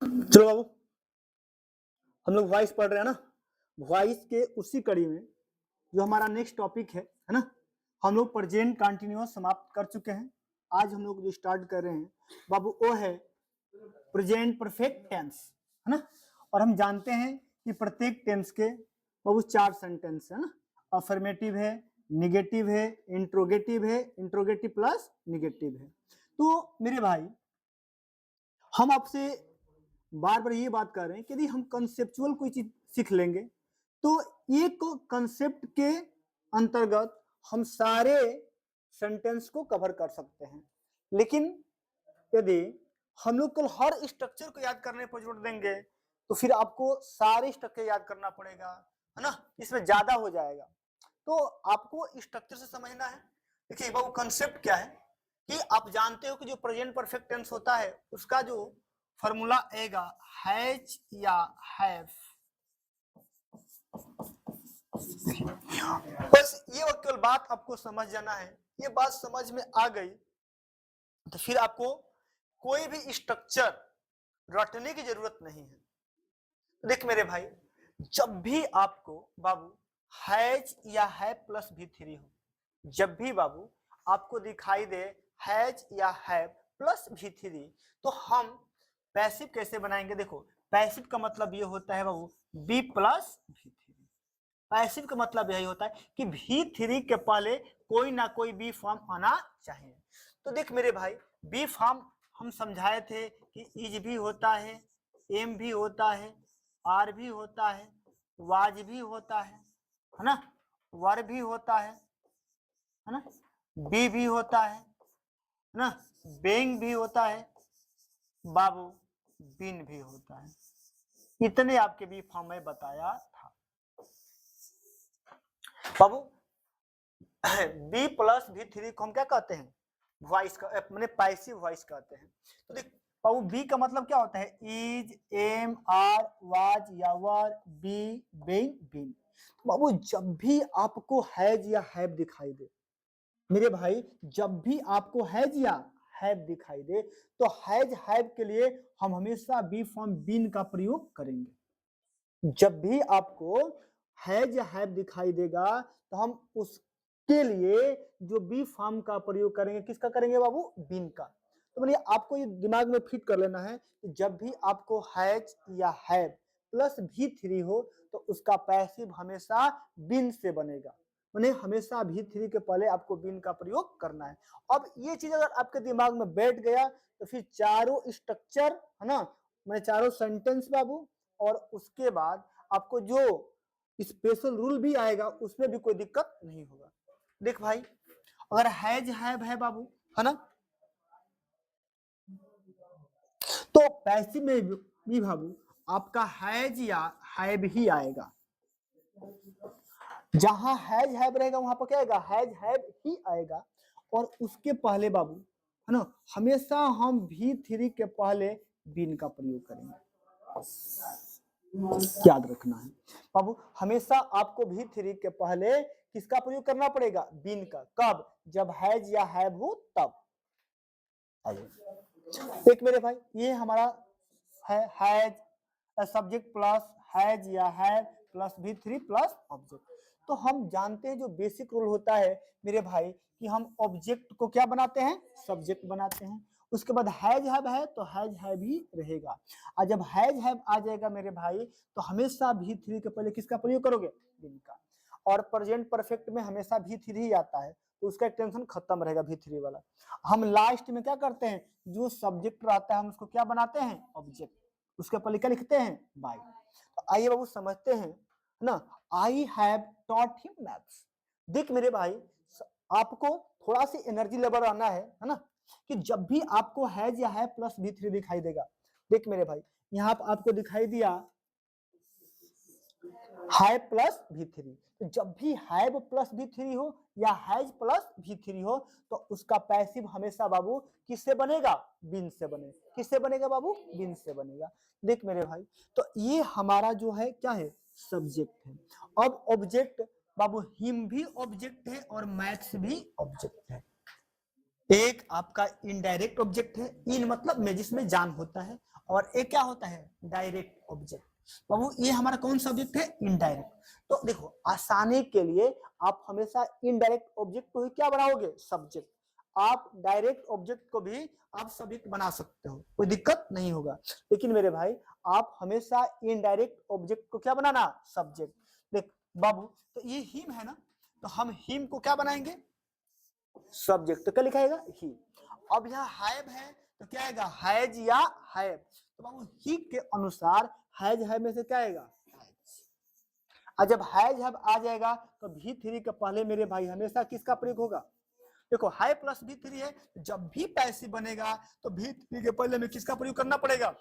चलो बाबू, हम लोग वॉइस पढ़ रहे हैं ना। वॉइस के उसी कड़ी में जो हमारा नेक्स्ट टॉपिक है ना, हम लोग प्रेजेंट कंटिन्यूअस समाप्त कर चुके हैं। आज हम लोग जो स्टार्ट कर रहे हैं बाबू वो है प्रेजेंट परफेक्ट टेंस, है ना। और हम जानते हैं कि प्रत्येक टेंस के बाबू 4 सेंटेंस है ना। अफर्मेटिव है, निगेटिव है, इंट्रोगेटिव है, इंट्रोगेटिव प्लस निगेटिव है। तो मेरे भाई, हम आपसे बार बार ये बात कर रहे हैं कि यदि हम कंसेप्चुअल कोई चीज सीख लेंगे तो एक कंसेप्ट के अंतर्गत हम सारे सेंटेंस को कवर कर सकते हैं। लेकिन यदि हम लोग कल हर स्ट्रक्चर को याद करने पर जोर देंगे तो फिर आपको सारे स्ट्रक्चर याद करना पड़ेगा, है ना। इसमें ज्यादा हो जाएगा। तो आपको स्ट्रक्चर से समझना है। देखिए बाबू, कंसेप्ट क्या है कि आप जानते हो कि जो प्रेजेंट परफेक्ट टेंस होता है उसका जो फॉर्मूला आएगा हैज या हैव। बस ये केवल बात आपको समझ जाना है। ये बात समझ में आ गई तो फिर आपको कोई भी स्ट्रक्चर रटने की जरूरत नहीं है। देख मेरे भाई, जब भी आपको बाबू हैज या हैव प्लस V3 हो, जब भी बाबू आपको दिखाई दे हैज या हैव प्लस V3, तो हम पैसिव कैसे बनाएंगे। देखो, पैसिव का मतलब ये होता है बाबू B प्लस V3। पैसिव का मतलब यही होता है कि V3 के पहले कोई ना कोई बी फॉर्म आना चाहिए। तो देख मेरे भाई, बी फॉर्म हम समझाए थे कि इज भी होता है, एम भी होता है, आर भी होता है, वाज भी होता है ना, वर भी होता है ना, बी भी होता है ना, बेंग भी होता है, बाबू बिन भी होता है। इतने आपके बी फॉर्म में बताया था बाबू। बी प्लस V3 को हम क्या कहते हैं, वॉइस का मैंने पैसिव वॉइस कहते हैं। तो देख बाबू, बी का मतलब क्या होता है, इज, एम, आर, वाज या वर, बी, बेंग, बिन। बाबू जब भी आपको हैज या हैव दिखाई दे मेरे भाई, जब भी आपको हैज या हैव दिखाई दे तो हैज हैव के लिए हम हमेशा बी फॉर्म बिन का प्रयोग करेंगे। जब भी आपको हैज या हैव दिखाई देगा तो हम उसके लिए जो बी फॉर्म का प्रयोग करेंगे, किसका करेंगे बाबू, बिन का। तो मैंने आपको ये दिमाग में फिट कर लेना है कि जब भी आपको हैज या हैव प्लस V3 हो तो उसका पैसिव हमेशा बिन से बनेगा। मैंने हमेशा V3 के पहले आपको बिन का प्रयोग करना है। अब ये चीज अगर आपके दिमाग में बैठ गया तो फिर चारों स्ट्रक्चर है ना, मैंने चारों सेंटेंस बाबू, और उसके बाद आपको जो स्पेशल रूल भी आएगा उसमें भी कोई दिक्कत नहीं होगा। देख भाई, अगर हैज हैव है बाबू, है ना, तो पैसिव में भी बाबू आपका हैज या हैव ही आएगा। जहां हैज हैव रहेगा वहां पर क्या आएगा, हैज हैव ही आएगा। और उसके पहले बाबू, है ना, हमेशा हम V3 के पहले बिन का प्रयोग करेंगे। याद रखना है बाबू, हमेशा आपको V3 के पहले किसका प्रयोग करना पड़ेगा, बिन का। कब, जब हैज या हैव हो तब। आइए एक मेरे भाई, ये हमारा है हैज सब्जेक्ट प्लस हैज या have plus V3 plus object. तो हम जानते हैं जो बेसिक रूल होता है मेरे भाई कि हम ऑब्जेक्ट को क्या बनाते हैं, सब्जेक्ट बनाते हैं। उसके बाद हैज हैव है तो हैज हैव ही रहेगा। और जब हैज हैव आ जाएगा मेरे भाई तो हमेशा V3 के पहले किसका प्रयोग करोगे, बिन का। और प्रेजेंट परफेक्ट में हमेशा V3 ही आता है तो उसका टेंशन खत्म रहेगा V3 वाला। हम लास्ट में क्या करते हैं, जो सब्जेक्ट रहता है हम उसको क्या बनाते हैं, ऑब्जेक्ट। उसके पहले क्या लिखते हैं, बाय। तो आइए बाबू समझते हैं ना। I have taught him maths. देख मेरे भाई, आपको थोड़ा सी एनर्जी लेवल रहना है ना, कि जब भी आपको हैज या हैव प्लस V3 दिखाई देगा। देख मेरे भाई, यहाँ पर आपको दिखाई दिया हैव प्लस V3, तो जब भी हैव प्लस V3 हो या हैज प्लस V3 हो तो उसका पैसिव हमेशा बाबू किससे बनेगा, बिन से बनेगा। किससे बनेगा बाबू, बिन से बनेगा। देख मेरे भाई, तो ये हमारा जो है क्या है, सब्जेक्ट है। अब ऑब्जेक्ट बाबू, हिम भी ऑब्जेक्ट है और मैथ्स भी ऑब्जेक्ट है। एक आपका इनडायरेक्ट ऑब्जेक्ट है, इन मतलब में जिसमें जान होता है, और एक क्या होता है डायरेक्ट ऑब्जेक्ट। बाबू ये हमारा कौन सा ऑब्जेक्ट है इनडायरेक्ट। तो देखो आसानी के लिए आप हमेशा इनडायरेक्ट ऑब्जेक्ट को ही क्या बनाओगे सब्जेक्ट। आप डायरेक्ट ऑब्जेक्ट को भी आप सब्जेक्ट बना सकते हो, कोई दिक्कत नहीं होगा। लेकिन मेरे भाई आप हमेशा इनडायरेक्ट ऑब्जेक्ट को क्या बनाना सब्जेक्ट। देख बाबू तो ये हिम है ना, तो हम हिम को क्या बनाएंगे सब्जेक्ट। तो क्या लिखाएगा ही। अब यहाँ हैव है तो क्या आएगा हैज या हैव। तो बाबू ही के अनुसार हैज हैव में से क्या आएगा और जब हैज हैव आ जाएगा तो V3 के पहले मेरे भाई हमेशा किसका प्रयोग होगा। देखो हाई प्लस V3 है, जब भी पैसिव बनेगा तो V3 के पहले में किसका प्रयोग करना पड़ेगा।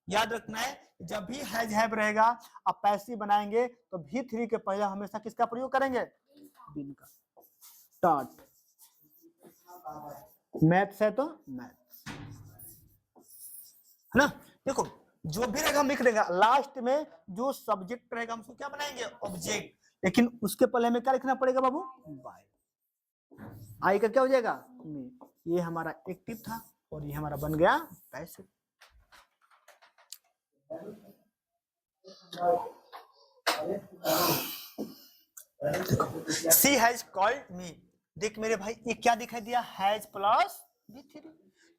याद रखना है जब भी हैज हैव रहेगा आप पैसिव बनाएंगे तो V3 के पहले हमेशा किसका प्रयोग करेंगे बिन का। स्टार्ट मैथ्स है तो मैथ्स है ना। देखो जो भी रहेगा हम लिख देंगे, लास्ट में जो सब्जेक्ट रहेगा हम उसको क्या बनाएंगे ऑब्जेक्ट। लेकिन उसके पहले में क्या लिखना पड़ेगा बाबू बाय। आई का क्या हो जाएगा मी। ये हमारा एक्टिव था और ये हमारा बन गया passive. She has called me. देख मेरे भाई ये क्या दिखाई दिया हैज प्लस V3।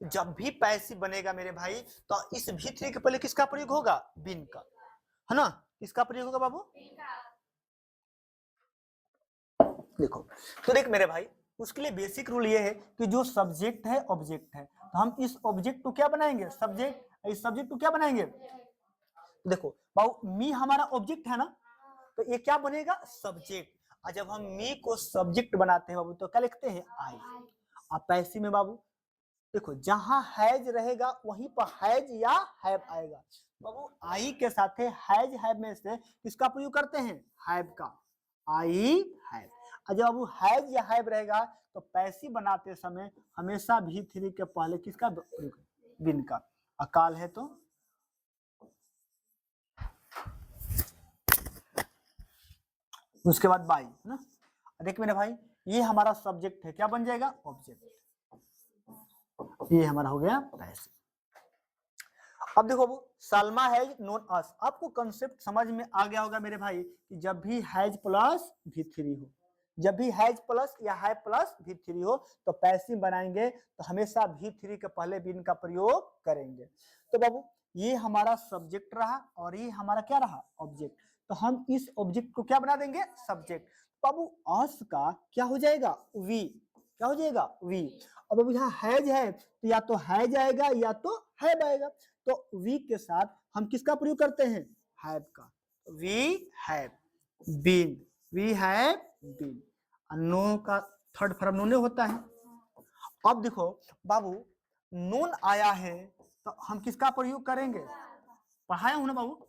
जब भी पैसिव बनेगा मेरे भाई तो इस V3 के पहले किसका प्रयोग होगा बिन का है ना। किसका प्रयोग होगा बाबू देखो। तो देख मेरे भाई उसके लिए बेसिक रूल ये है कि जो सब्जेक्ट है ऑब्जेक्ट है तो हम इस ऑब्जेक्ट को क्या बनाएंगे सब्जेक्ट, इस सब्जेक्ट को क्या बनाएंगे। देखो बाबू मी हमारा ऑब्जेक्ट है ना, तो ये क्या बनेगा सब्जेक्ट। और जब हम मी को सब्जेक्ट बनाते हैं बाबू तो क्या लिखते हैं आई। और पैसिव में बाबू देखो जहां हैज रहेगा वहीं पर हैज या हैव आएगा। बाबू आई के साथ हैज हैव में से किसका प्रयोग करते हैं हैव का आई हैव। और जब बाबू हैज या हैव रहेगा तो पैसिव बनाते समय हमेशा V3 के पहले किसका बिन का। अकाल है तो उसके बाद बाई है ना। देख मेरे भाई ये हमारा सब्जेक्ट है क्या बन जाएगा ऑब्जेक्ट। ये हमारा हो गया पैसिव। अब देखो सलमा हैज नोन अस। आपको कंसेप्ट समझ में आ गया होगा मेरे भाई कि जब भी हैज प्लस V3 हो, जब भी हैज प्लस या हैव प्लस V3 हो तो पैसिव बनाएंगे तो हमेशा V3 के पहले बिन का प्रयोग करेंगे। तो बाबू ये हमारा सब्जेक्ट रहा और ये हमारा क्या रहा ऑब्जेक्ट। तो हम इस ऑब्जेक्ट को क्या बना देंगे सब्जेक्ट। बाबू अस का क्या हो जाएगा वी, क्या हो जाएगा वी। अब बाबू यहाँ हैज है तो या तो हैज आएगा या तो हैव आएगा। तो वी के साथ हम किसका प्रयोग करते हैं हैव का। We have been, we have been. Know का थर्ड फॉर्म नोने होता है। अब देखो बाबू नून आया है तो हम किसका प्रयोग करेंगे पढ़ाया हूं ना बाबू।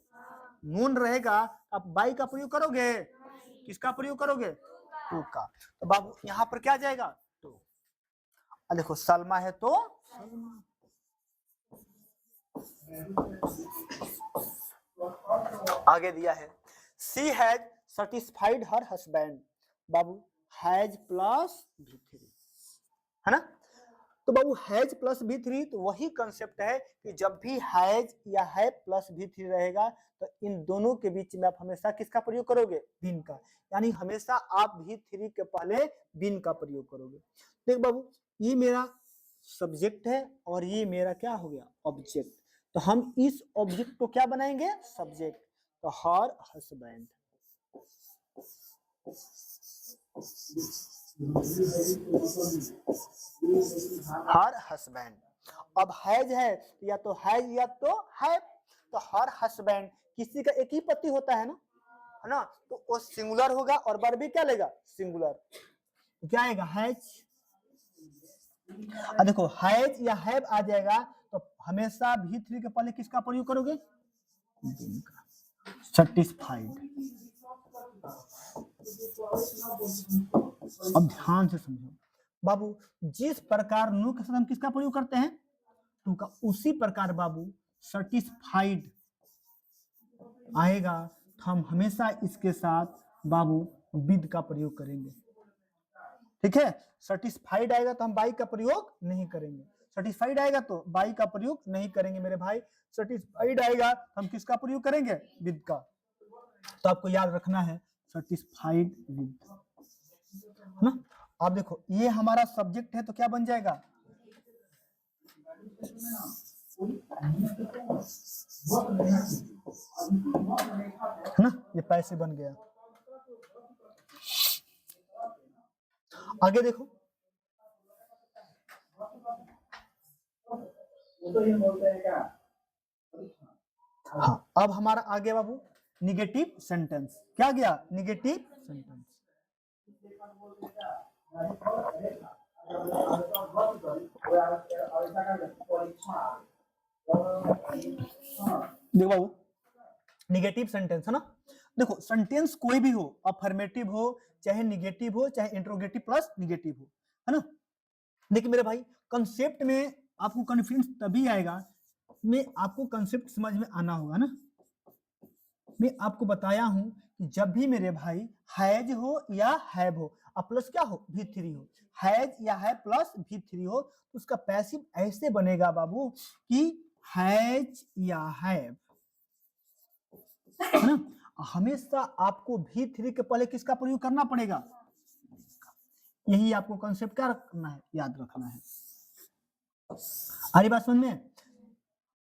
नून रहेगा आप बाई का प्रयोग करोगे, किसका प्रयोग करोगे टू का। तो बाबू यहाँ पर क्या जाएगा टू। देखो सलमा है तो आगे दिया है she has satisfied her husband. बाबू हैज प्लस V3 है ना। तो बाबू हैज प्लस V3 तो वही कंसेप्ट है कि जब भी हैज या हैव प्लस V3 रहेगा तो इन दोनों के बीच में आप हमेशा किसका प्रयोग करोगे बिन का। यानी हमेशा आप V3 के पहले बिन का प्रयोग करोगे। देख बाबू ये मेरा सब्जेक्ट है और ये मेरा क्या हो गया ऑब्जेक्ट। तो हम इस ऑब्जेक्ट को क्या बनाएंगे सब्जेक्ट। तो हर हस्बैंड, हर हस्बैंड। अब हैज है या तो हैज या तो हैव। तो हर हस्बैंड किसी का एक ही पति होता है ना, तो वो सिंगुलर होगा और वर्ब भी क्या लेगा सिंगुलर। क्या आएगा हैज। देखो हैज या हैव आ जाएगा तो हमेशा V3 के पहले किसका प्रयोग करोगे सेटिस्फाइड। अब ध्यान से समझो बाबू जिस प्रकार नो के साथ हम किसका प्रयोग करते हैं टू का, उसी प्रकार बाबू सेटिस्फाइड आएगा तो हम हमेशा इसके साथ बाबू विद का प्रयोग करेंगे। ठीक है सेटिस्फाइड आएगा तो हम बाई का प्रयोग नहीं करेंगे। सेटिस्फाइड आएगा तो बाई का प्रयोग नहीं करेंगे मेरे भाई, सेटिस्फाइड आएगा तो हम किसका प्रयोग करेंगे, विद का। तो आपको याद रखना है सेटिस्फाइड विद, है ना। आप देखो ये हमारा सब्जेक्ट है तो क्या बन जाएगा, है ना, ये पैसे बन गया। आगे देखो, हाँ अब हमारा आगे बाबू निगेटिव सेंटेंस, क्या गया, निगेटिव सेंटेंस। देखो बाबू निगेटिव सेंटेंस है ना, देखो सेंटेंस कोई भी हो, अफर्मेटिव हो चाहे निगेटिव हो चाहे इंट्रोगेटिव प्लस निगेटिव हो, है ना। देखिए मेरे भाई कंसेप्ट में आपको कॉन्फिडेंस तभी आएगा, मैं आपको कंसेप्ट समझ में आना होगा ना। मैं आपको बताया हूं कि जब भी मेरे भाई हैज हो या हैव हो और प्लस क्या हो, V3 हो, हैज या हैव प्लस V3 हो तो उसका पैसिव ऐसे बनेगा बाबू कि हैज या हैव, है ना। हमेशा आपको V3 के पहले किसका प्रयोग करना पड़ेगा, यही आपको कंसेप्ट क्या रखना है, याद रखना है। आरी बात समझ में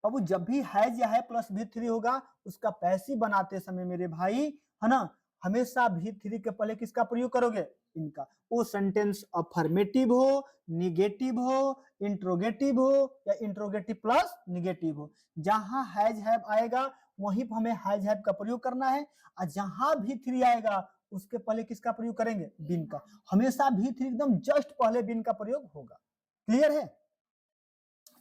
बाबू, जब भी हैज या है प्लस V3 होगा उसका पैसिव बनाते समय मेरे भाई, है ना, हमेशा V3 के पहले किसका प्रयोग करोगे, इनका। वो सेंटेंस अफर्मेटिव हो, निगेटिव हो, इंट्रोगेटिव हो या इंट्रोगेटिव प्लस निगेटिव हो, जहां हैज हैव आएगा वहीं पर हमें हैज हैव का प्रयोग करना है, और जहां V3 आएगा उसके पहले किसका प्रयोग करेंगे, बिन का। हमेशा V3 एकदम जस्ट पहले बिन का प्रयोग होगा। क्लियर है,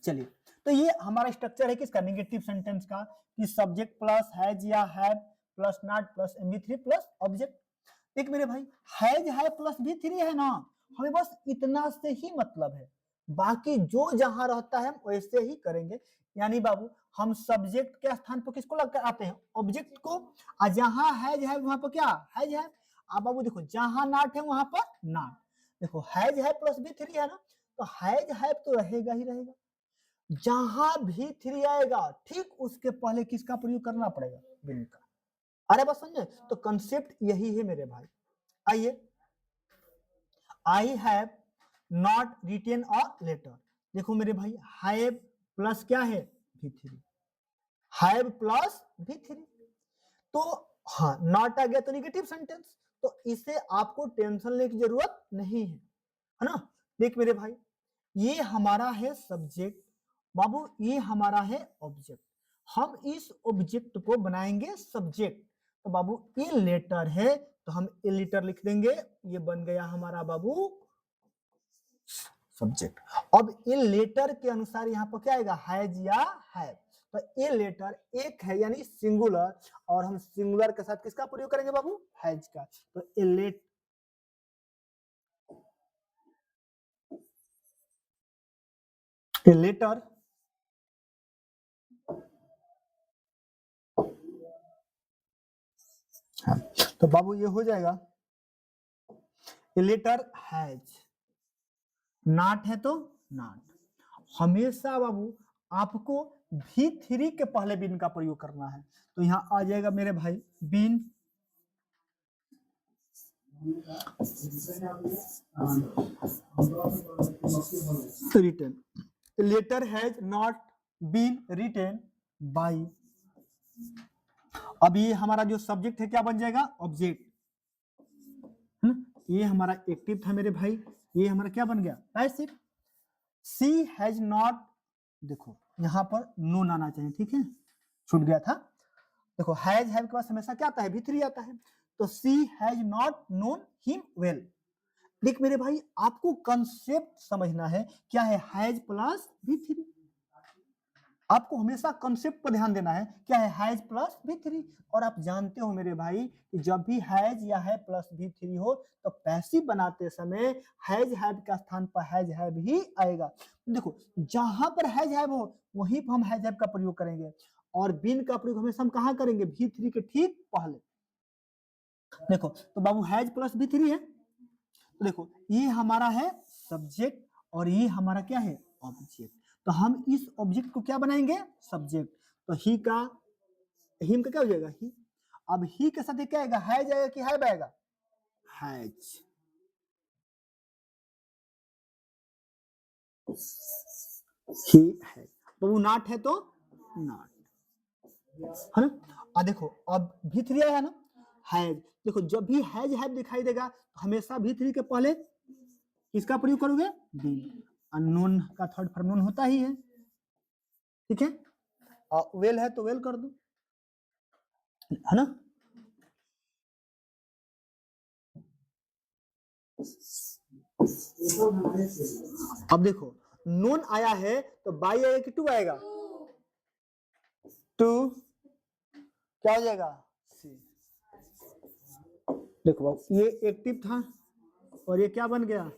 चलिए तो ये हमारा स्ट्रक्चर है किसका, नेगेटिव सेंटेंस का, कि सब्जेक्ट प्लस हैज या have plus not plus V3 plus object. एक मेरे भाई हैज है प्लस V3 है ना, हमें बस इतना से ही मतलब है, बाकी जो जहां रहता है वैसे ही करेंगे। यानी बाबू हम सब्जेक्ट के स्थान पर किसको लग आते हैं, ऑब्जेक्ट को, और जहां हैज है वहां पर क्या, हैज है। अब बाबू देखो जहां नॉट है वहां पर नॉट, देखो हैज है प्लस V3 है ना, तो हैज है तो रहेगा ही रहेगा, जहां V3 आएगा ठीक उसके पहले किसका प्रयोग करना पड़ेगा, बिन का। अरे बस समझे, तो कंसेप्ट यही है मेरे भाई। आइए, I have not written a letter, देखो मेरे भाई हैव प्लस क्या है, V3, हैव प्लस V3, तो हाँ नॉट आ गया तो निगेटिव सेंटेंस, तो इसे आपको टेंशन लेने की जरूरत नहीं है ना। देख मेरे भाई ये हमारा है सब्जेक्ट, बाबू ये हमारा है ऑब्जेक्ट, हम इस ऑब्जेक्ट को बनाएंगे सब्जेक्ट, तो बाबू ये लेटर है तो हम ये लेटर लिख देंगे, ये बन गया हमारा बाबू सब्जेक्ट। अब ये लेटर के अनुसार यहाँ पर क्या आएगा, हैज या हैव, तो ये लेटर एक है यानी सिंगुलर, और हम सिंगुलर के साथ किसका प्रयोग करेंगे बाबू, हैज का, तो ये लेटर हाँ, तो बाबू ये हो जाएगा लेटर हैज, नॉट है तो नॉट, हमेशा बाबू आपको V3 के पहले बिन का प्रयोग करना है, तो यहाँ आ जाएगा मेरे भाई been written, letter has not been written by. अब ये हमारा जो सब्जेक्ट है क्या बन जाएगा, ऑब्जेक्ट, है ना, ये हमारा एक्टिव था मेरे भाई, ये हमारा क्या बन गया, पैसिव। सी हैज नॉट, देखो यहाँ पर नोन आना चाहिए, ठीक है, छूट गया था। देखो हैज हैव के पास हमेशा क्या आता है, V3 आता है, तो she has not known him well. देख मेरे भाई आपको कंसेप्ट समझना है, क्या है हैज प्लस V3, आपको हमेशा कंसेप्ट पर ध्यान देना है, क्या है हैज प्लस V3, और आप जानते हो मेरे भाई कि जब भी हैज या है प्लस V3 हो तो पैसिव बनाते समय हैज हैव के स्थान पर हैज हैव ही आएगा। देखो जहां पर हैज हैव हो वहीं पर हम हैज हैव का प्रयोग करेंगे, और बिन का प्रयोग हमेशा हम कहां करेंगे, V3 के ठीक पहले। देखो तो बाबू हैज प्लस V3 है, तो देखो ये हमारा है सब्जेक्ट और ये हमारा क्या है, ऑब्जेक्ट, तो हम इस ऑब्जेक्ट को क्या बनाएंगे, सब्जेक्ट। तो ही का हिम का क्या हो जाएगा, ही। अब ही के साथ क्या आएगा, हैज आएगा कि हैव आएगा, हैज। ही है, तो वो नॉट है तो नॉट, है ना। और देखो अब भी थ्री आया ना, हैज। देखो जब भी हैज हैव दिखाई देगा तो हमेशा भी थ्री के पहले किसका प्रयोग करोगे, बीन। अननोन का थर्ड फॉर्म नोन होता ही है, ठीक है। और वेल है तो वेल कर दो, है ना। अब देखो नोन आया है तो बाई आएगा कि टू आएगा, टू क्या हो जाएगा, सी। देखो बाबू ये एक्टिव था और ये क्या बन गया,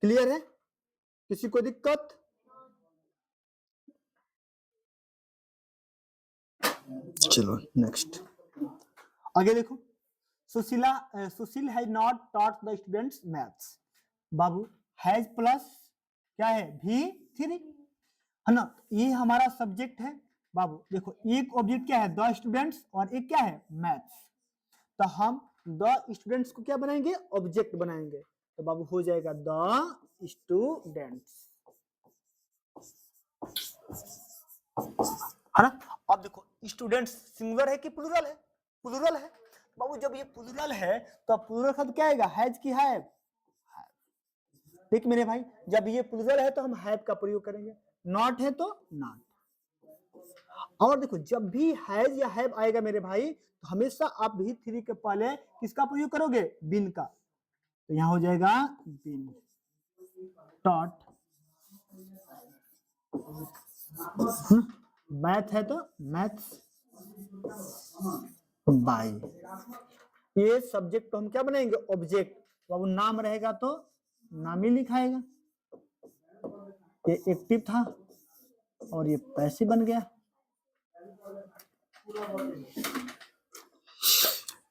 क्लियर है, किसी को दिक्कत। चलो नेक्स्ट आगे देखो। Sushil has not taught the students maths. बाबू हैज प्लस क्या है, भी थ्री, है ना। ये हमारा सब्जेक्ट है बाबू। देखो एक ऑब्जेक्ट क्या है, द स्टूडेंट्स, और एक क्या है, मैथ्स। तो हम द स्टूडेंट्स को क्या बनाएंगे, ऑब्जेक्ट बनाएंगे। तो बाबू हो जाएगा द स्टूडेंट्स, है ना। अब देखो स्टूडेंट्स सिंगुलर है कि प्लूरल है, प्लूरल है। बाबू जब ये प्लूरल है तो प्लूरल शब्द क्या आएगा, हैज की हैव। देख मेरे भाई जब ये प्लूरल है तो हम हैव का प्रयोग करेंगे, नॉट है तो नॉट। और देखो जब भी हैज या हैव आएगा मेरे भाई तो हमेशा आप भी थ्री के पहले किसका प्रयोग करोगे, बिन का। तो यहां हो जाएगा बिन डॉट, मैथ है तो मैथ्स बाय। ये सब्जेक्ट को हम क्या बनाएंगे, ऑब्जेक्ट। बाबू नाम रहेगा तो नाम ही लिखाएगा। ये एक्टिव था और ये पैसिव बन गया।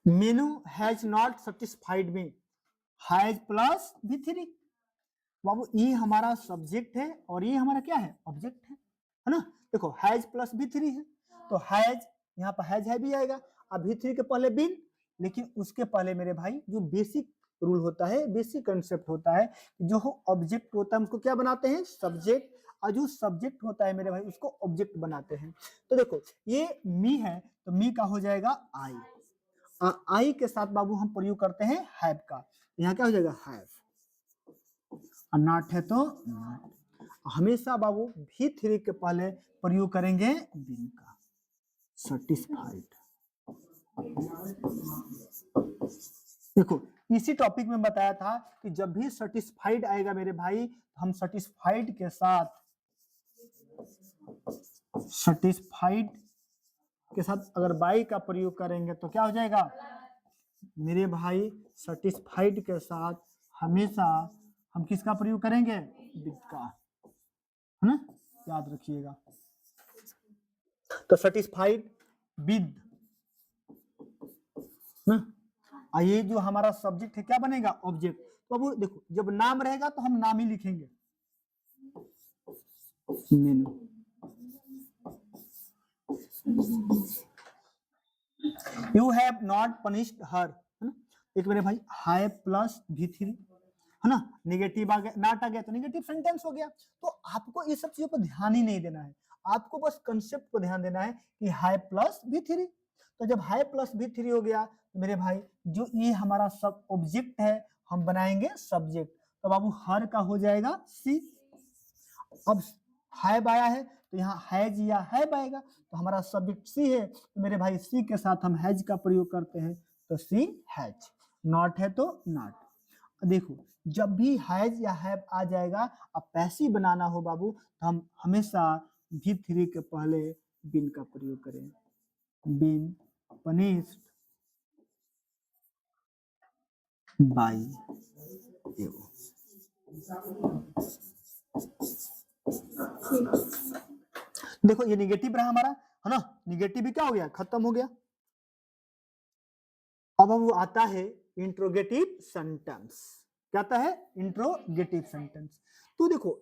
मेनू has not satisfied me, has plus भी थ्री। बाबू ये हमारा सब्जेक्ट है और ये हमारा क्या है, ऑब्जेक्ट है ना। देखो हैज प्लस भी थ्री है तो हैज, यहाँ पर हैज है भी आएगा। अब भी थ्री के पहले बिन, लेकिन उसके पहले मेरे भाई जो बेसिक रूल होता है, बेसिक कंसेप्ट होता है, जो ऑब्जेक्ट होता है उसको क्या बनाते हैं, सब्जेक्ट। और जो सब्जेक्ट होता है मेरे भाई उसको ऑब्जेक्ट बनाते हैं। तो देखो ये मी है तो मी का हो जाएगा आई। आई के साथ बाबू हम प्रयोग करते हैं हैव का, यहाँ क्या हो जाएगा, हैव। नॉट है तो नॉट। हमेशा बाबू भी थ्री के पहले प्रयोग करेंगे बिन का, सेटिस्फाइड। देखो इसी टॉपिक में बताया था कि जब भी सेटिस्फाइड आएगा मेरे भाई हम सेटिस्फाइड के साथ, सेटिस्फाइड के साथ अगर बाई का प्रयोग करेंगे तो क्या हो जाएगा मेरे भाई, सेटिस्फाइड के साथ हमेशा हम किसका प्रयोग करेंगे, विद का, है ना, याद रखिएगा। तो सेटिस्फाइड विद ना, ये जो हमारा सब्जेक्ट है क्या बनेगा, ऑब्जेक्ट। तो अब देखो जब नाम रहेगा तो हम नाम ही लिखेंगे, मेनू। You have not punished her, है ना। एक मेरे भाई हैव प्लस भी थ्री, है ना, निगेटिव आ गया, नॉट आ गया तो निगेटिव सेंटेंस हो गया। तो आपको ये सब चीजों पर ध्यान ही नहीं देना है, आपको बस कंसेप्ट को ध्यान देना है कि हैव प्लस भी थ्री। तो जब हैव प्लस भी थ्री हो गया तो मेरे भाई जो ये हमारा सब ऑब्जेक्ट है हम बनाएंगे सब्जेक्ट। तो बाबू हर का हो जाएगा सी। अब हैव आया है तो यहाँ हैज या हैव आएगा, तो हमारा सब्जेक्ट सी है तो मेरे भाई सी के साथ हम हैज का प्रयोग करते हैं, तो सी हैज। नॉट है तो नॉट। देखो जब भी हैज या हैव आ जाएगा, अब पैसिव बनाना हो बाबू तो हम हमेशा भी थ्री के पहले बिन का प्रयोग करें, बिन पनिश्ड बाई यू। देखो ये निगेटिव रहा हमारा, है ना, निगेटिव भी क्या हो गया, खत्म हो गया। अब वो आता है इंट्रोगेटिव सेंटेंस। क्या आता है, इंट्रोगेटिव सेंटेंस। तो देखो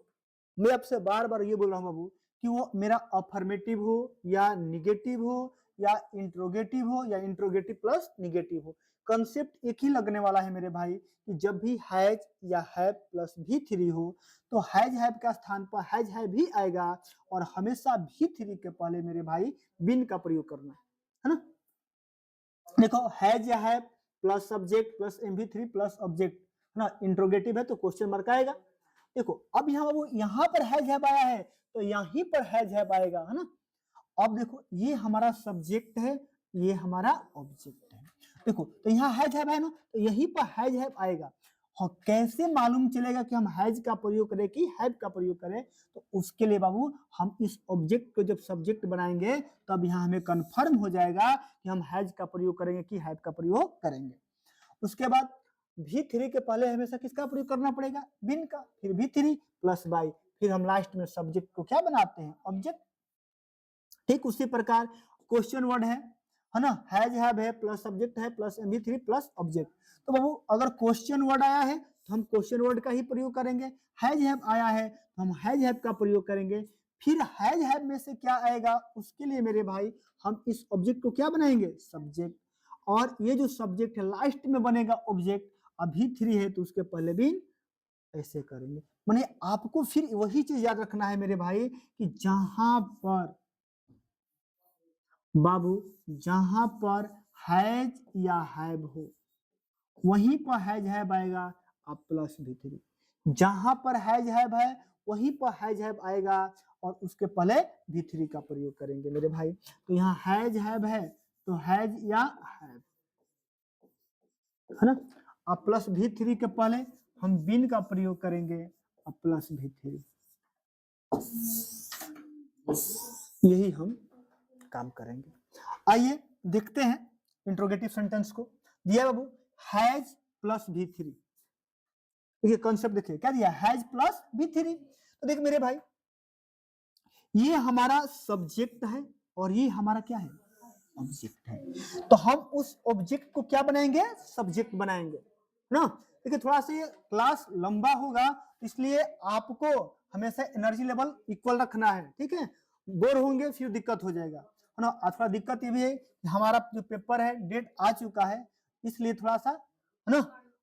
मैं आपसे बार बार ये बोल रहा हूँ बाबू कि वो मेरा अफर्मेटिव हो या निगेटिव हो या इंट्रोगेटिव हो या इंट्रोगेटिव प्लस निगेटिव हो, कंसेप्ट एक ही लगने वाला है मेरे भाई कि जब भी हैज या हैव प्लस V3 हो तो हैज हैव का स्थान पर हैज हैव भी आएगा और हमेशा V3 के पहले मेरे भाई बिन का प्रयोग करना है ना। देखो हैज या have plus subject plus MV3 plus object है ना, इंट्रोगेटिव है तो क्वेश्चन मार्क आएगा। देखो अब यहाँ पर हैज हैव आया है तो यहीं पर हैज हैव आएगा है ना। अब देखो ये हमारा सब्जेक्ट है, ये हमारा ऑब्जेक्ट है। देखो तो यहाँ हैज हैव है ना, तो यहीं पर हैज हैव आएगा। हाँ, कैसे मालूम चलेगा कि हम हैज का प्रयोग करें कि हैव का प्रयोग करें, तो उसके लिए बाबू हम इस ऑब्जेक्ट को जब सब्जेक्ट बनाएंगे तब यहाँ हमें कंफर्म हो जाएगा कि हम हैज का प्रयोग करेंगे कि हैव का प्रयोग करेंगे। उसके बाद V3 के पहले हमेशा किसका प्रयोग करना पड़ेगा, बिन का, फिर V3 प्लस बाई, फिर हम लास्ट में सब्जेक्ट को क्या बनाते हैं, ऑब्जेक्ट। ठीक उसी प्रकार क्वेश्चन वर्ड है ना, हैज हैव है प्लस सब्जेक्ट है प्लस MV3 प्लस ऑब्जेक्ट। तो बाबू अगर क्वेश्चन वर्ड आया है तो हम क्वेश्चन वर्ड का ही प्रयोग करेंगे, हैज हैव आया है तो हम हैज हैव का प्रयोग करेंगे। फिर हैज हैव में से क्या आएगा, उसके लिए मेरे भाई हम इस ऑब्जेक्ट को क्या बनाएंगे, सब्जेक्ट, और ये जो सब्जेक्ट है लास्ट में बनेगा ऑब्जेक्ट। अभी 3 है तो उसके पहले भी ऐसे करेंगे। माने आपको फिर वही चीज याद रखना है मेरे भाई कि जहां पर बाबू जहां पर हैज या हैव हो वहीं पर हैज हैव आएगा अब प्लस V3, जहां पर हैज हैव है वहीं पर हैज हैव आएगा और उसके पहले V3 का प्रयोग करेंगे मेरे भाई। तो यहाँ हैज हैव है तो हैज या हैव है ना, अब प्लस V3 के पहले हम बिन का प्रयोग करेंगे अब प्लस V3, यही हम काम करेंगे। आइए देखते हैं इंट्रोगेटिव सेंटेंस को। दिया बाबू हैज प्लस V3, देखिए कॉन्सेप्ट देखिए क्या दिया, हैज प्लस V3। तो देख मेरे भाई ये हमारा सब्जेक्ट है और ये हमारा क्या है, ऑब्जेक्ट है। तो हम उस ऑब्जेक्ट को क्या बनाएंगे, सब्जेक्ट बनाएंगे ना। देखिए थोड़ा सा ये क्लास लंबा होगा इसलिए आपको हमेशा एनर्जी लेवल इक्वल रखना है, ठीक है, बोर होंगे फिर दिक्कत हो जाएगा है ना। थोड़ा दिक्कत ये भी है कि हमारा जो पेपर है डेट आ चुका है इसलिए थोड़ा सा है ना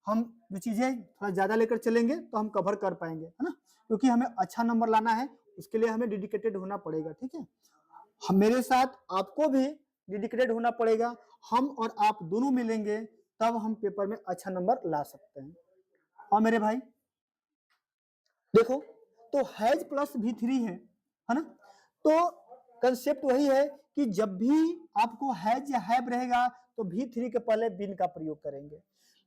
हम जो चीजें थोड़ा ज्यादा लेकर चलेंगे तो हम कवर कर पाएंगे है ना, क्योंकि हमें अच्छा नंबर लाना है उसके लिए हमें डेडिकेटेड होना पड़ेगा, ठीक है। मेरे साथ आपको भी डेडिकेटेड होना पड़ेगा, हम और आप दोनों मिलेंगे तब हम पेपर में अच्छा नंबर ला सकते हैं। और मेरे भाई देखो तो हैज प्लस V3 है ना, तो कंसेप्ट वही है कि जब भी आपको हैज या हैव रहेगा तो V3 के पहले बिन का प्रयोग करेंगे,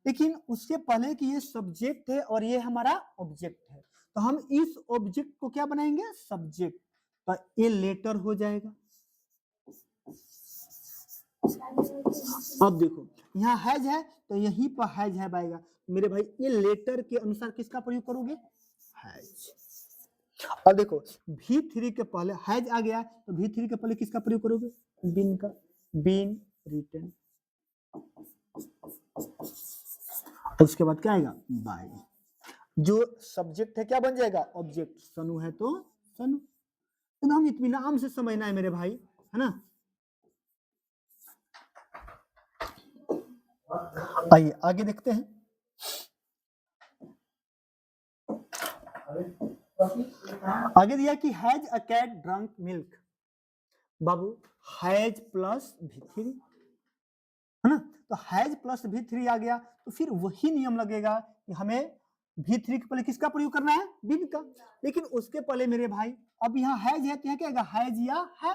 लेकिन उससे पहले कि ये सब्जेक्ट है और ये हमारा ऑब्जेक्ट है तो हम इस ऑब्जेक्ट को क्या बनाएंगे, सब्जेक्ट, तो ये लेटर हो जाएगा। अब देखो यहाँ हैज है तो यहीं पर हैज हैव आएगा मेरे भाई, ये लेटर के अनुसार किसका प्रयोग करोगे, हैज। और देखो V3 के पहले हैज आ गया तो V3 के पहले किसका प्रयोग करोगे, बिन का, बिन रिटन, उसके बाद क्या आएगा, बाय। जो सब्जेक्ट है क्या बन जाएगा, ऑब्जेक्ट, सनु है तो सनु। तो हम इत्मीनान से समझना है मेरे भाई है ना। आइए आगे देखते हैं। आगे दिया कि has a cat drunk milk, बाबू हैज प्लस V3 है ना, तो हैज प्लस V3 आ गया तो फिर वही नियम लगेगा कि हमें V3 के पहले किसका प्रयोग करना है, बिन का। लेकिन उसके पहले मेरे भाई अब यहाँ हैज है तो यहाँ क्या आएगा, हैज या है,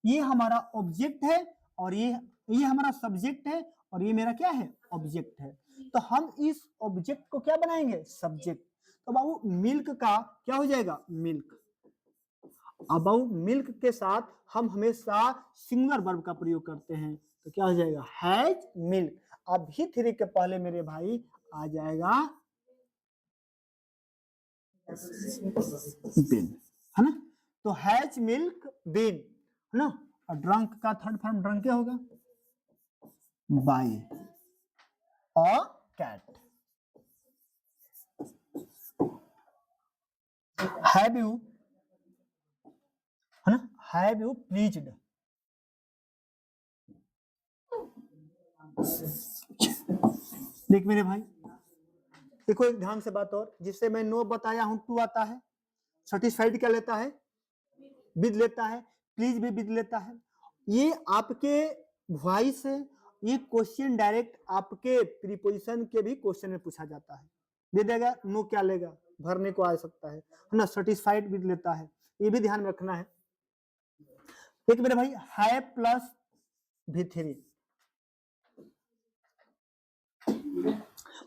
ये हमारा ऑब्जेक्ट है और ये हमारा सब्जेक्ट है और ये मेरा क्या है, ऑब्जेक्ट है। तो हम इस ऑब्जेक्ट को क्या बनाएंगे, सब्जेक्ट। तो बाबू मिल्क का क्या हो जाएगा, मिल्क। अबाउट मिल्क के साथ हम हमेशा सिंगुलर वर्ब का प्रयोग करते हैं तो क्या हो जाएगा, हैज मिल्क। अब V3 के पहले मेरे भाई आ जाएगा बिन है ना, तो हैज मिल्क बिन है ना, और ड्रंक का थर्ड फॉर्म ड्रंक क्या होगा, बाय और कैट। हैव यू है ना, हैव यू प्लीज्ड। देख मेरे भाई, देखो एक ध्यान से बात और, जिससे मैं नो बताया हूं टू आता है, सेटिस्फाइड क्या लेता है, विद लेता है, प्लीज भी विद लेता है। ये आपके वॉइस है, ये क्वेश्चन डायरेक्ट आपके प्रीपोजिशन के भी क्वेश्चन में पूछा जाता है। दे देगा नो क्या लेगा, भरने को आ सकता है ना, सेटिस्फाइड विद लेता है, ये भी ध्यान रखना है। एक मेरे भाई हैव प्लस V3,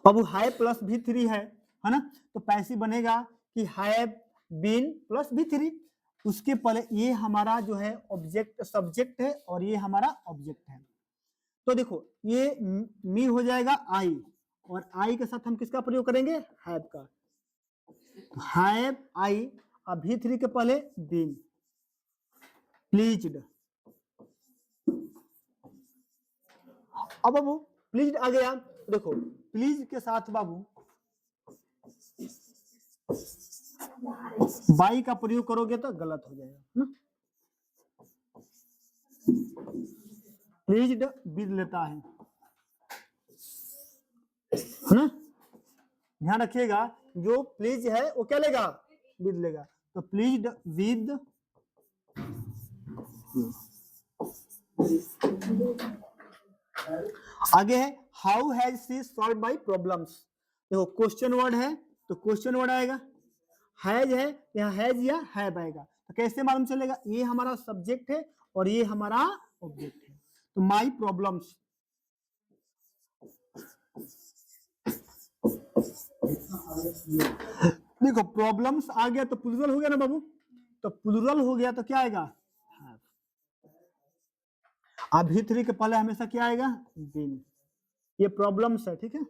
अब हैव प्लस V3 है ना, तो पैसिव बनेगा कि हैव बीन प्लस V3। उसके पहले ये हमारा जो है ऑब्जेक्ट सब्जेक्ट है और ये हमारा ऑब्जेक्ट है। तो देखो ये मी हो जाएगा आई, और आई के साथ हम किसका प्रयोग करेंगे, हैव का। हैव आई, अब V3 के पहले बीन, प्लीज्ड। अब बाबू प्लीज आ गया, देखो प्लीज के साथ बाबू बाई का प्रयोग करोगे तो गलत हो जाएगा ना, प्लीज्ड विद लेता है ना, ध्यान रखिएगा जो प्लीज है वो क्या लेगा, विद लेगा, तो प्लीज्ड विद। आगे है how has she solve my problems. देखो क्वेश्चन वर्ड है तो क्वेश्चन वर्ड आएगा, हैज है यहाँ हैज या हैव आएगा, तो कैसे मालूम चलेगा, ये हमारा सब्जेक्ट है और ये हमारा ऑब्जेक्ट है। तो माय प्रॉब्लम्स, देखो प्रॉब्लम्स आ गया तो प्लूरल हो गया ना बाबू, तो प्लूरल हो गया तो क्या आएगा, अब V3 के पहले हमेशा क्या आएगा, बीन। ये प्रॉब्लम्स है, ठीक है।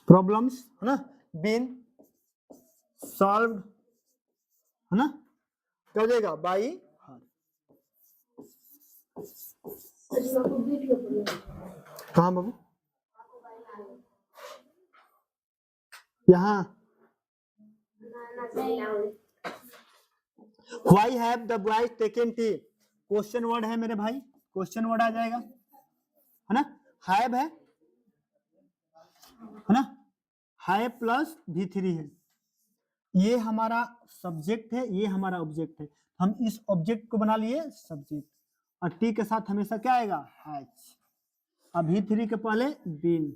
प्रॉब्लम्स है ना, बीन सॉल्व्ड है ना, क्या हो जाएगा बाई हर। कहाँ बाबू, यहाँ Why have the boys taken tea? Question word है मेरे भाई, क्वेश्चन वर्ड आ जाएगा है ना, हैव है ना, हैव प्लस V3 है, ये हमारा सब्जेक्ट है, ये हमारा ऑब्जेक्ट है, हम इस ऑब्जेक्ट को बना लिए सब्जेक्ट, और टी के साथ हमेशा क्या आएगा, हैज। अब V3 के पहले been,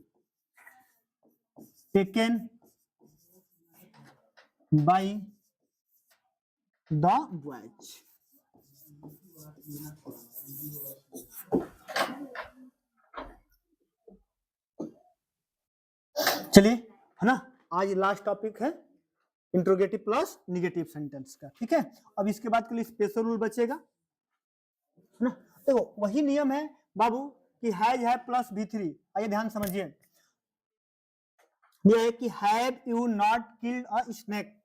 taken by the boys. चलिए है ना, आज लास्ट टॉपिक है इंट्रोगेटिव प्लस निगेटिव सेंटेंस का, ठीक है। अब इसके बाद के लिए स्पेशल रूल बचेगा है ना, देखो वही नियम है बाबू कि हैज है प्लस V3। आइए ध्यान समझिए, यह है कि have you not killed a snake.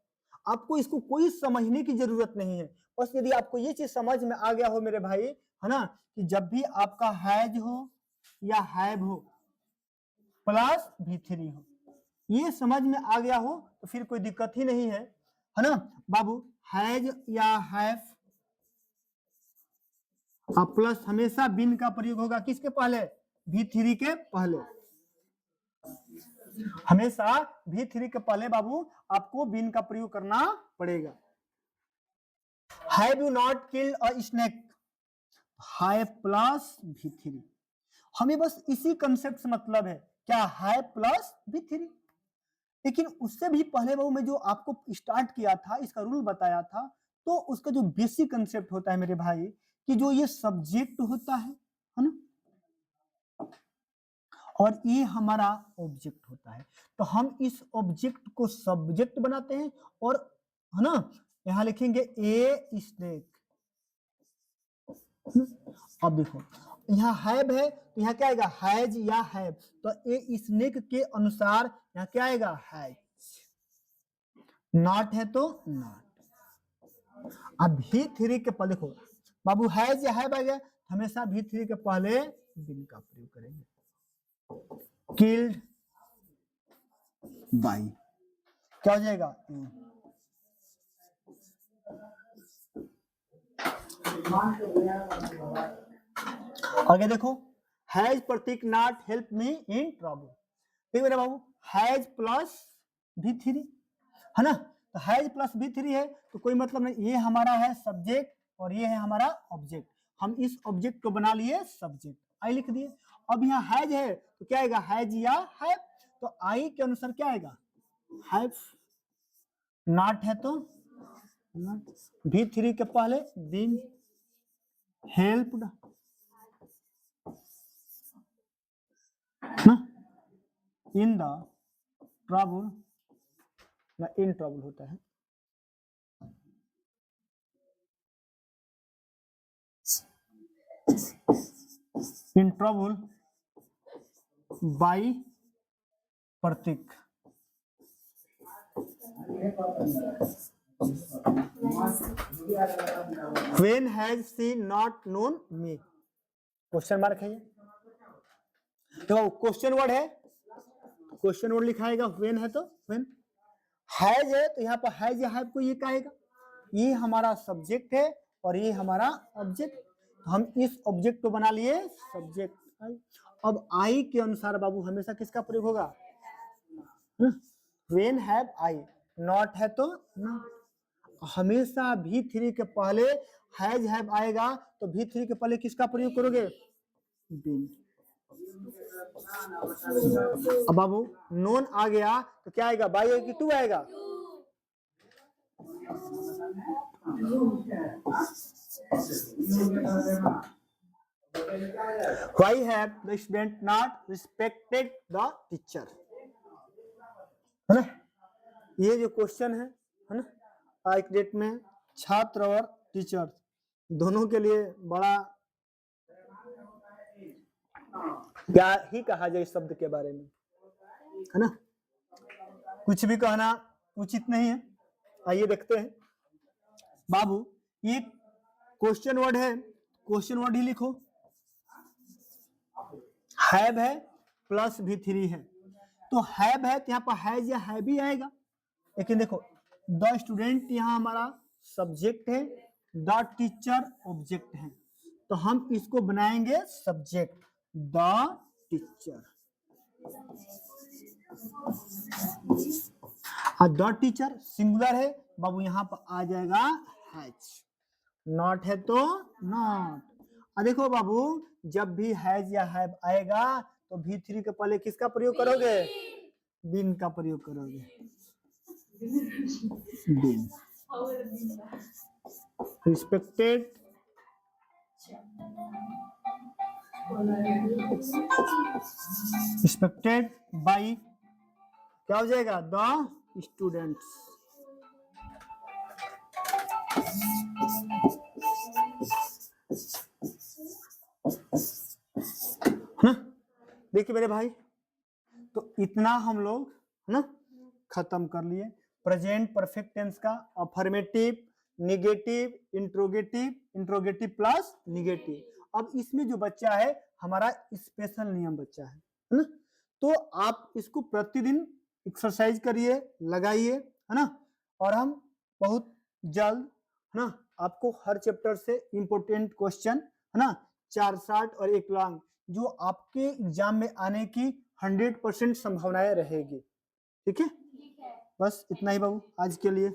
आपको इसको कोई समझने की जरूरत नहीं है, बस यदि आपको ये चीज समझ में आ गया हो मेरे भाई है ना, कि जब भी आपका हैज हो या हैव हो प्लस V3 हो, ये समझ में आ गया हो तो फिर कोई दिक्कत ही नहीं है ना बाबू। हैज या हैव प्लस हमेशा बिन का प्रयोग होगा किसके पहले, V3 के पहले, हमेशा V3 के पहले बाबू आपको बिन का प्रयोग करना पड़ेगा। Have you not killed a snake, have plus V3, हमें बस इसी कंसेप्ट से मतलब है, क्या हैव प्लस V3। लेकिन उससे भी पहले बाबू मैं जो आपको स्टार्ट किया था, इसका रूल बताया था, तो उसका जो बेसिक कंसेप्ट होता है मेरे भाई, कि जो ये सब्जेक्ट होता है ना, और ये हमारा ऑब्जेक्ट होता है, तो हम इस ऑब्जेक्ट को सब्जेक्ट बनाते हैं, और है ना यहां लिखेंगे ए स्नेक। अब देखो यहाँ हैव है तो यहाँ क्या आएगा, हैज या हैव, तो ए स्नेक के अनुसार यहाँ क्या आएगा, हैज। नॉट है तो नॉट। अब V3 के पहले देखो बाबू हैज या हैव आ गया, हमेशा V3 के पहले बिन का प्रयोग करेंगे। किल्ड बाय, क्या हो जाएगा? आगे देखो, has Pratik not help me in trouble. ठीक है बाबू, हैज प्लस V3 है ना, तो हैज प्लस V3 है तो कोई मतलब नहीं, ये हमारा है सब्जेक्ट और ये है हमारा ऑब्जेक्ट, हम इस ऑब्जेक्ट को बना लिए सब्जेक्ट, आई लिख दिए। अब यहाँ हैज है तो क्या आएगा? हैज या हैव, तो आई के अनुसार क्या आएगा? हैव। नॉट है तो V3 के पहले been helped in the trouble, ना इन ट्रबल होता है, in trouble by Pratik. When has she not known me? Question mark है ये, तो क्वेश्चन वर्ड है, क्वेश्चन वर्ड लिखाएगा, व्हेन है तो व्हेन, हैज है तो यहाँ पर हैज या हैव को ये कहेगा, ये हमारा सब्जेक्ट है और ये हमारा ऑब्जेक्ट, तो हम इस ऑब्जेक्ट को बना लिए सब्जेक्ट आई। अब आई के अनुसार बाबू हमेशा किसका प्रयोग होगा? व्हेन हैव आई, नॉट है तो नॉट, हमेशा V3 के पहले हैज हैव आएगा तो V3 के पहले किसका प्रयोग करोगे? बीन। अब बाबू नोन आ गया तो क्या आएगा? बाई आएगी, टू आएगा, Why have the student not respected the teacher? है ना, ये जो क्वेश्चन है ना, आज की डेट में छात्र और टीचर दोनों के लिए बड़ा क्या ही कहा जाए इस शब्द के बारे में, है ना, कुछ भी कहना उचित नहीं है। आइए देखते हैं बाबू, ये क्वेश्चन वर्ड है, क्वेश्चन वर्ड ही लिखो, हैव है प्लस V3 है, तो हैव है तो यहाँ पर हैज या हैव ही आएगा, लेकिन देखो द स्टूडेंट यहाँ हमारा सब्जेक्ट है, द टीचर ऑब्जेक्ट है, तो हम इसको बनाएंगे subject the teacher, the teacher singular है बाबू, यहाँ पर आ जाएगा हैज, नॉट है तो नॉट। देखो बाबू जब भी हैज या हैव आएगा तो V3 के पहले किसका प्रयोग करोगे? बीन का प्रयोग करोगे, बीन। रिस्पेक्टेड रिस्पेक्टेड बाई, क्या हो जाएगा? द स्टूडेंट्स, है ना। देखिए मेरे भाई, तो इतना हम लोग है ना खत्म कर लिए प्रेजेंट परफेक्ट टेंस का, affirmative, negative, interrogative, interrogative plus negative. अब इसमें जो बच्चा है हमारा स्पेशल नियम बच्चा है ना, तो आप इसको प्रतिदिन एक्सरसाइज करिए, लगाइए, है ना, और हम बहुत जल्द है ना आपको हर चैप्टर से इंपोर्टेंट क्वेश्चन है ना 4 शॉर्ट और 1 लॉन्ग जो आपके एग्जाम में आने की 100% संभावनाएं रहेगी। ठीक है, बस इतना ही बाबू आज के लिए।